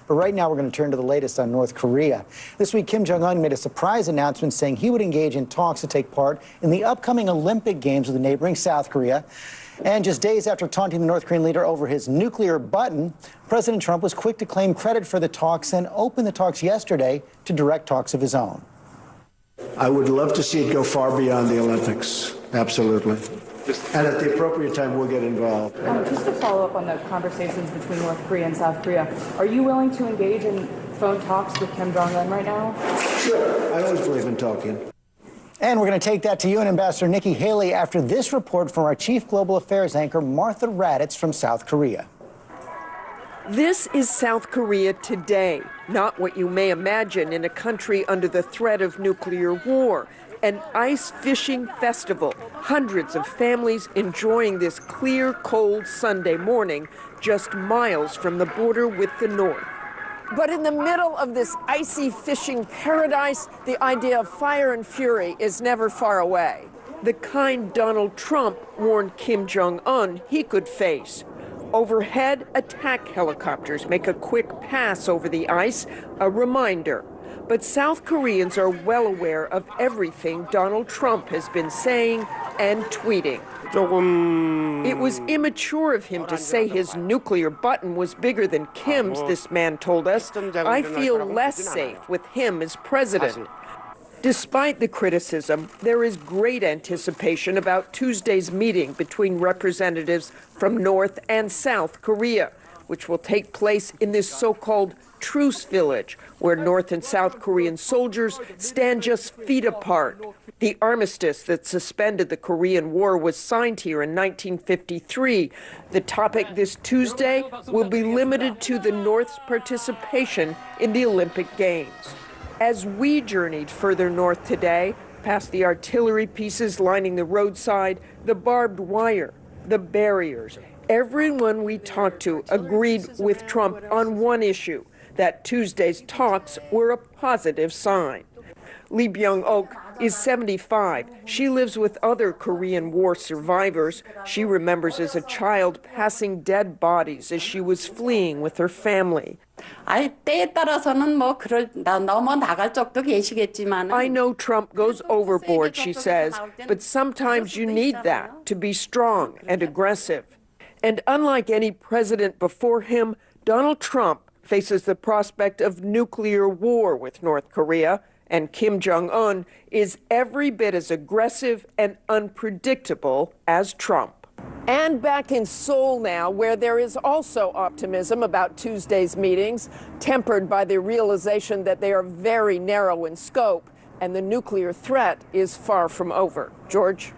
But right now, we're going to turn to the latest on North Korea. This week, Kim Jong-un made a surprise announcement saying he would engage in talks to take part in the upcoming Olympic Games with the neighboring South Korea. And just days after taunting the North Korean leader over his nuclear button, President Trump was quick to claim credit for the talks and opened the talks yesterday to direct talks of his own. I would love to see it go far beyond the Olympics. Absolutely. And at the appropriate time, we'll get involved. Just to follow up on the conversations between North Korea and South Korea, are you willing to engage in phone talks with Kim Jong-un right now? Sure. I always believe in talking. And we're going to take that to UN Ambassador Nikki Haley after this report from our chief global affairs anchor, Martha Raddatz from South Korea. This is South Korea today, not what you may imagine in a country under the threat of nuclear war. An ice fishing festival, hundreds of families enjoying this clear, cold Sunday morning just miles from the border with the North. But in the middle of this icy fishing paradise, the idea of fire and fury is never far away. The kind Donald Trump warned Kim Jong-un he could face. Overhead, attack helicopters make a quick pass over the ice, a reminder. But South Koreans are well aware of everything Donald Trump has been saying and tweeting. It was immature of him to say his nuclear button was bigger than Kim's, this man told us. I feel less safe with him as president. Despite the criticism, there is great anticipation about Tuesday's meeting between representatives from North and South Korea, which will take place in this so-called truce village, where North and South Korean soldiers stand just feet apart. The armistice that suspended the Korean War was signed here in 1953. The topic this Tuesday will be limited to the North's participation in the Olympic Games. As we journeyed further north today, past the artillery pieces lining the roadside, the barbed wire, the barriers, everyone we talked to agreed with Trump on one issue, that Tuesday's talks were a positive sign. Lee Byung-ok is 75. She lives with other Korean War survivors. She remembers as a child passing dead bodies as she was fleeing with her family. I know Trump goes overboard, she says, but sometimes you need that to be strong and aggressive. And unlike any president before him, Donald Trump faces the prospect of nuclear war with North Korea, and Kim Jong-un is every bit as aggressive and unpredictable as Trump. And back in Seoul now, where there is also optimism about Tuesday's meetings, tempered by the realization that they are very narrow in scope, and the nuclear threat is far from over. George?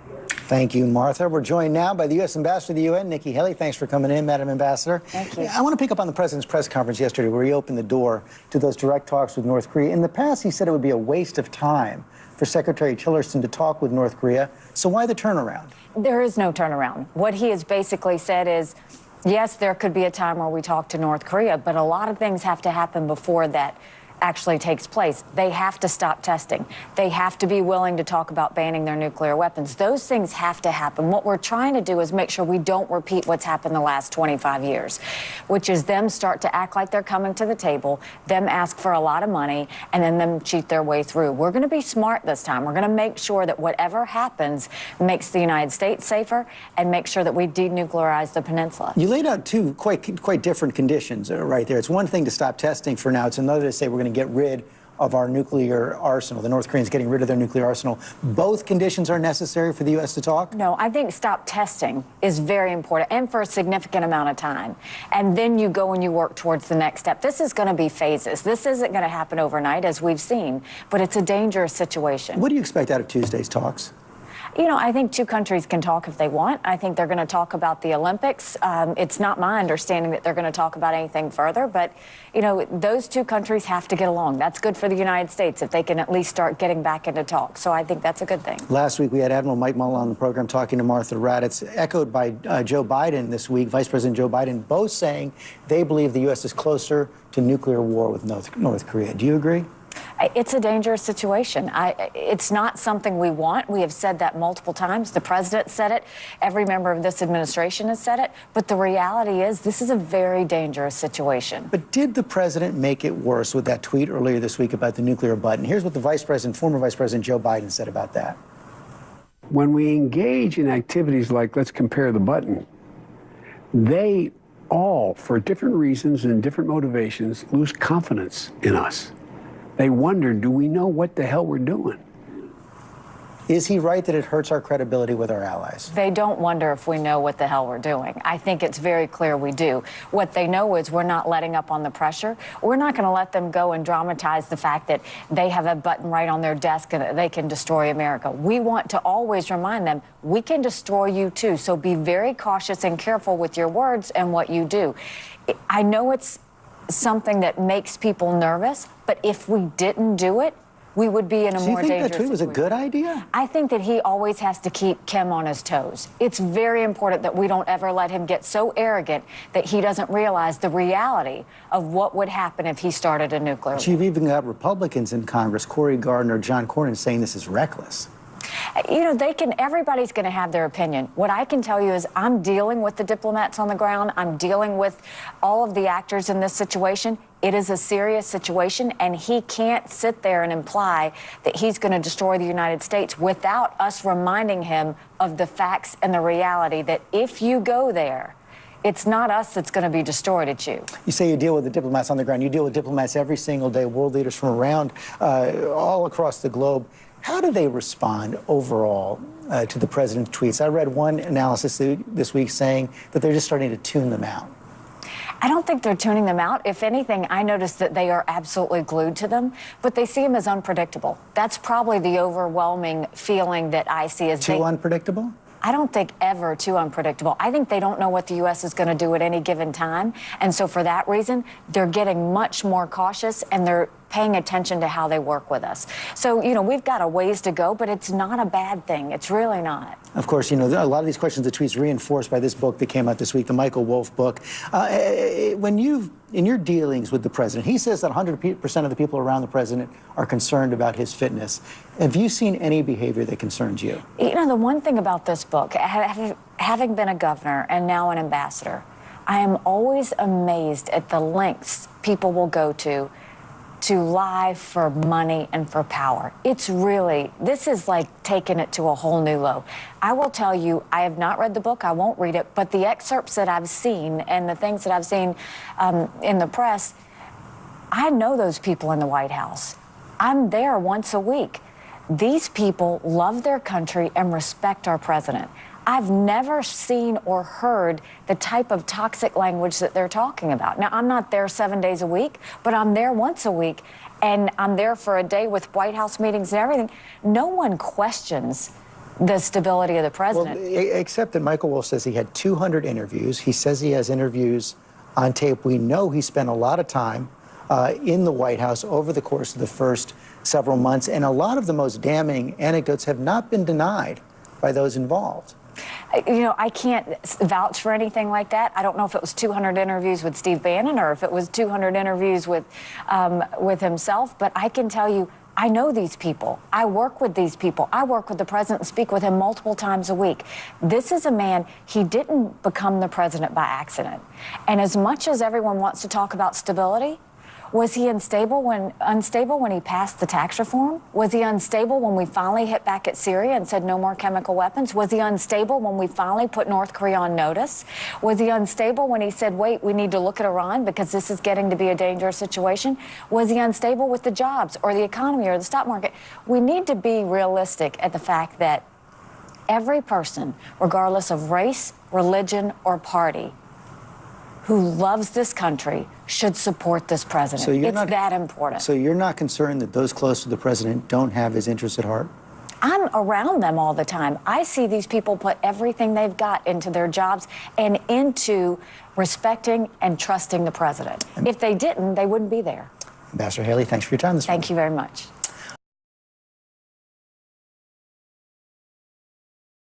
Thank you, Martha. We're joined now by the U.S. Ambassador to the UN, Nikki Haley. Thanks for coming in, Madam Ambassador. Thank you. I want to pick up on the President's press conference yesterday where he opened the door to those direct talks with North Korea. In the past, he said it would be a waste of time for Secretary Tillerson to talk with North Korea. So why the turnaround? There is no turnaround. What he has basically said is, yes, there could be a time where we talk to North Korea, but a lot of things have to happen before that actually takes place. They have to stop testing. They have to be willing to talk about banning their nuclear weapons. Those things have to happen. What we're trying to do is make sure we don't repeat what's happened the last 25 years, which is them start to act like they're coming to the table, them ask for a lot of money, and then them cheat their way through. We're going to be smart this time. We're going to make sure that whatever happens makes the United States safer and make sure that we denuclearize the peninsula. You laid out two quite different conditions right there. It's one thing to stop testing for now. It's another to say we're going to get rid of our nuclear arsenal. The North Koreans getting rid of their nuclear arsenal. Both conditions are necessary for the U.S. to talk? No, I think stop testing is very important and for a significant amount of time. And then you go and you work towards the next step. This is going to be phases. This isn't going to happen overnight, as we've seen, but it's a dangerous situation. What do you expect out of Tuesday's talks? You know, I think two countries can talk if they want. I think they're going to talk about the Olympics. It's not my understanding that they're going to talk about anything further, but, you know, those two countries have to get along. That's good for the United States if they can at least start getting back into talk. So I think that's a good thing. Last week, we had Admiral Mike Mullen on the program talking to Martha Raddatz, echoed by Joe Biden this week, Vice President Joe Biden, both saying they believe the U.S. is closer to nuclear war with North Korea. Do you agree? It's a dangerous situation. It's not something we want. We have said that multiple times. The president said it. Every member of this administration has said it. But the reality is this is a very dangerous situation. But did the president make it worse with that tweet earlier this week about the nuclear button? Here's what the former Vice President Joe Biden said about that. When we engage in activities like let's compare the button, they all, for different reasons and different motivations, lose confidence in us. They wonder, do we know what the hell we're doing? Is he right that it hurts our credibility with our allies? They don't wonder if we know what the hell we're doing. I think it's very clear we do. What they know is we're not letting up on the pressure. We're not going to let them go and dramatize the fact that they have a button right on their desk and that they can destroy America. We want to always remind them we can destroy you too. So be very cautious and careful with your words and what you do. I know it's something that makes people nervous, but if we didn't do it, we would be in a more dangerous situation. Do you think that tweet was a good idea? I think that he always has to keep Kim on his toes. It's very important that we don't ever let him get so arrogant that he doesn't realize the reality of what would happen if he started a nuclear war. You've even got Republicans in Congress, Cory Gardner, John Cornyn, saying this is reckless. You know, everybody's going to have their opinion. What I can tell you is I'm dealing with the diplomats on the ground. I'm dealing with all of the actors in this situation. It is a serious situation, and he can't sit there and imply that he's going to destroy the United States without us reminding him of the facts and the reality that if you go there, it's not us that's going to be destroyed, it's you. You say you deal with the diplomats on the ground. You deal with diplomats every single day, world leaders from around all across the globe. How do they respond overall to the president's tweets? I read one analysis this week saying that they're just starting to tune them out. I don't think they're tuning them out. If anything, I noticed that they are absolutely glued to them, but they see them as unpredictable. That's probably the overwhelming feeling that I see. As too unpredictable? I don't think ever too unpredictable. I think they don't know what the U.S. is going to do at any given time. And so for that reason, they're getting much more cautious and they're paying attention to how they work with us. So, you know, we've got a ways to go, but it's not a bad thing. It's really not. Of course, you know, a lot of these questions, the tweets reinforced by this book that came out this week, the Michael Wolff book. In your dealings with the president, he says that 100% of the people around the president are concerned about his fitness. Have you seen any behavior that concerns you? You know, the one thing about this book, having been a governor and now an ambassador, I am always amazed at the lengths people will go to lie for money and for power. It's really, this is like taking it to a whole new low. I will tell you, I have not read the book, I won't read it, but the excerpts that I've seen and the things that I've seen in the press, I know those people in the White House. I'm there once a week. These people love their country and respect our president. I've never seen or heard the type of toxic language that they're talking about. Now, I'm not there 7 days a week, but I'm there once a week, and I'm there for a day with White House meetings and everything. No one questions the stability of the president. Well, except that Michael Wolff says he had 200 interviews. He says he has interviews on tape. We know he spent a lot of time in the White House over the course of the first several months, and a lot of the most damning anecdotes have not been denied by those involved. You know, I can't vouch for anything like that. I don't know if it was 200 interviews with Steve Bannon or if it was 200 interviews with himself, but I can tell you, I know these people. I work with these people. I work with the president and speak with him multiple times a week. This is a man, he didn't become the president by accident. And as much as everyone wants to talk about stability, was he unstable when he passed the tax reform? Was he unstable when we finally hit back at Syria and said no more chemical weapons? Was he unstable when we finally put North Korea on notice? Was he unstable when he said, wait, we need to look at Iran because this is getting to be a dangerous situation? Was he unstable with the jobs or the economy or the stock market? We need to be realistic at the fact that every person, regardless of race, religion, or party, who loves this country should support this president. So it's that important. So you're not concerned that those close to the president don't have his interests at heart? I'm around them all the time. I see these people put everything they've got into their jobs and into respecting and trusting the president. If they didn't, they wouldn't be there. Ambassador Haley, thanks for your time this morning. Thank you very much.